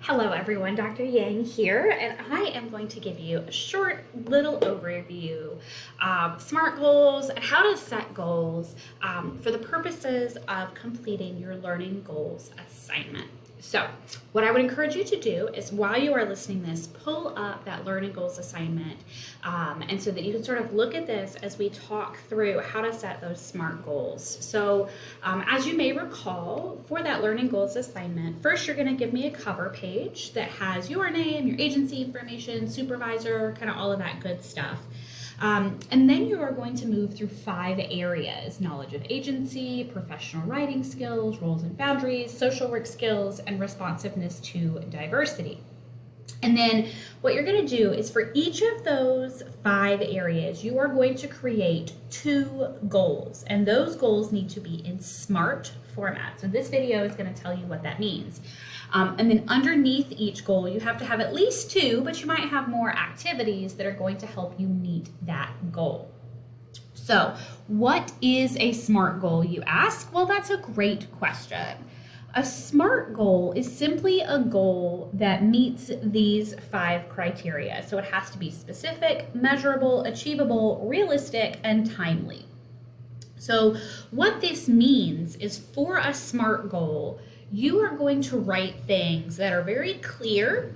Hello everyone, Dr. Yang here, and I am going to give you a short little overview of SMART goals and how to set goals for the purposes of completing your learning goals assignment. So what I would encourage you to do is while you are listening to this, pull up that learning goals assignment and so that you can sort of look at this as we talk through how to set those SMART goals. So as you may recall, for that learning goals assignment, first you're going to give me a cover page that has your name, your agency information, supervisor, kind of all of that good stuff. And then you are going to move through 5 areas: knowledge of agency, professional writing skills, roles and boundaries, social work skills, and responsiveness to diversity. And then what you're going to do is for each of those 5 areas, you are going to create 2 goals. And those goals need to be in SMART format. So this video is going to tell you what that means. And then underneath each goal, you have to have at least 2, but you might have more activities that are going to help you meet that goal. So what is a SMART goal, you ask? Well, that's a great question. A SMART goal is simply a goal that meets these 5 criteria. So it has to be specific, measurable, achievable, realistic, and timely. So what this means is for a SMART goal, you are going to write things that are very clear,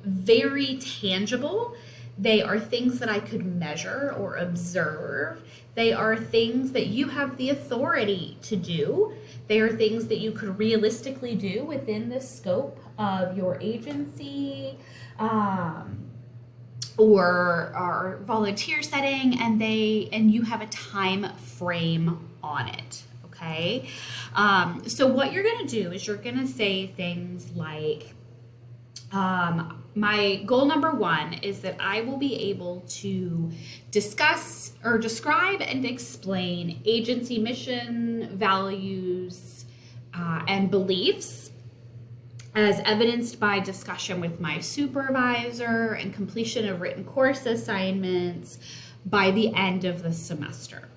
very tangible. They are things that I could measure or observe. They are things that you have the authority to do. They are things that you could realistically do within the scope of your agency or volunteer setting, and you have a time frame on it. Okay, so what you're going to do is you're going to say things like, my goal number 1 is that I will be able to discuss or describe and explain agency mission, values, and beliefs as evidenced by discussion with my supervisor and completion of written course assignments by the end of the semester.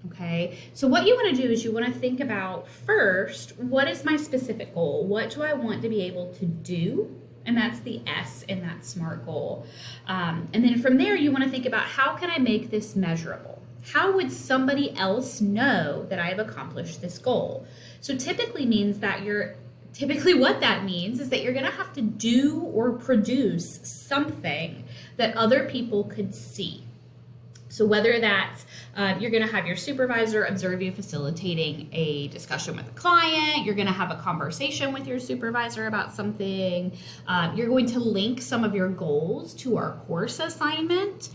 Okay, so what you want to do is you want to think about first, what is my specific goal? What do I want to be able to do? And that's the S in that SMART goal. And then from there, you want to think about, how can I make this measurable? How would somebody else know that I have accomplished this goal? So typically what that means is that you're going to have to do or produce something that other people could see. So whether that's you're going to have your supervisor observe you facilitating a discussion with a client, you're going to have a conversation with your supervisor about something, you're going to link some of your goals to our course assignment.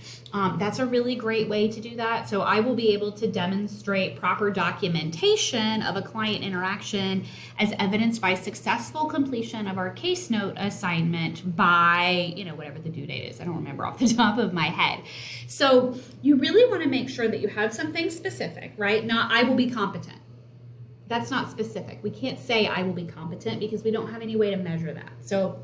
That's a really great way to do that. So I will be able to demonstrate proper documentation of a client interaction as evidenced by successful completion of our case note assignment by, whatever the due date is. I don't remember off the top of my head. So you really want to make sure that you have something specific, right? Not, I will be competent. That's not specific. We can't say I will be competent because we don't have any way to measure that. So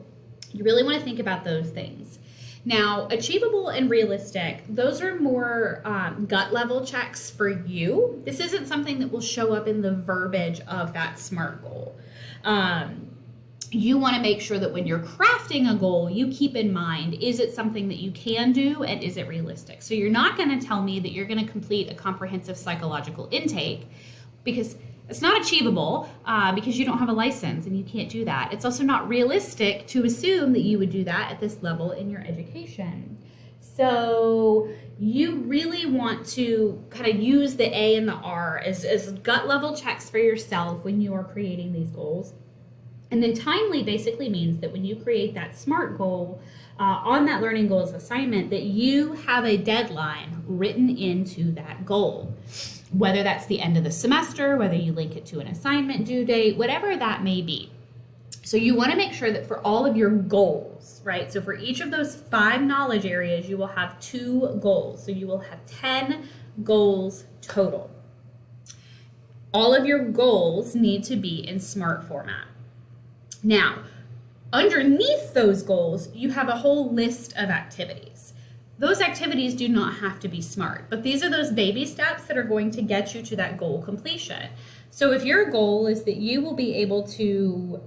you really want to think about those things. Now, achievable and realistic, those are more gut level checks for you. This isn't something that will show up in the verbiage of that SMART goal. You want to make sure that when you're crafting a goal, you keep in mind, is it something that you can do and is it realistic? So you're not going to tell me that you're going to complete a comprehensive psychological intake because it's not achievable because you don't have a license and you can't do that. It's also not realistic to assume that you would do that at this level in your education. So you really want to kind of use the A and the R as gut level checks for yourself when you are creating these goals. And then timely basically means that when you create that SMART goal on that learning goals assignment, that you have a deadline written into that goal, whether that's the end of the semester, whether you link it to an assignment due date, whatever that may be. So you want to make sure that for all of your goals, right? So for each of those 5 knowledge areas, you will have 2 goals. So you will have 10 goals total. All of your goals need to be in SMART format. Now, underneath those goals, you have a whole list of activities. Those activities do not have to be SMART, but these are those baby steps that are going to get you to that goal completion. So if your goal is that you will be able to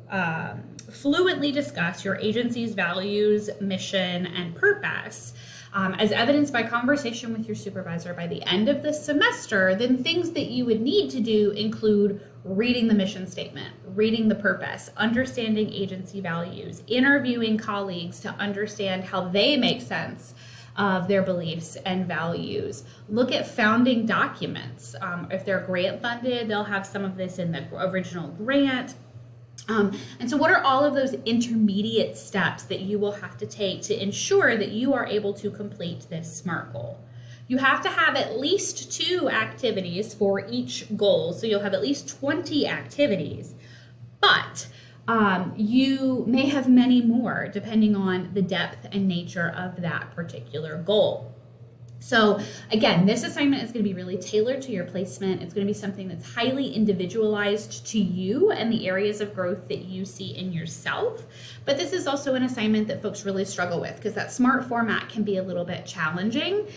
fluently discuss your agency's values, mission, and purpose, as evidenced by conversation with your supervisor by the end of the semester, then things that you would need to do include reading the mission statement, reading the purpose, understanding agency values, interviewing colleagues to understand how they make sense of their beliefs and values. Look at founding documents. If they're grant funded, they'll have some of this in the original grant. And so what are all of those intermediate steps that you will have to take to ensure that you are able to complete this SMART goal? You have to have at least 2 activities for each goal. So you'll have at least 20 activities, but you may have many more depending on the depth and nature of that particular goal. So again, this assignment is going to be really tailored to your placement. It's going to be something that's highly individualized to you and the areas of growth that you see in yourself. But this is also an assignment that folks really struggle with because that SMART format can be a little bit challenging.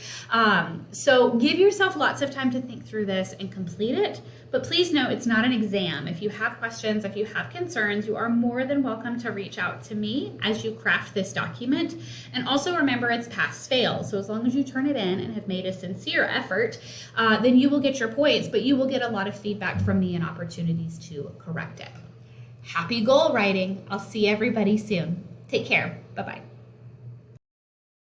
So give yourself lots of time to think through this and complete it. But please know it's not an exam. If you have questions, if you have concerns, you are more than welcome to reach out to me as you craft this document. And also remember, it's pass-fail. So as long as you turn it in and have made a sincere effort, then you will get your points, but you will get a lot of feedback from me and opportunities to correct it. Happy goal writing. I'll see everybody soon. Take care. Bye-bye.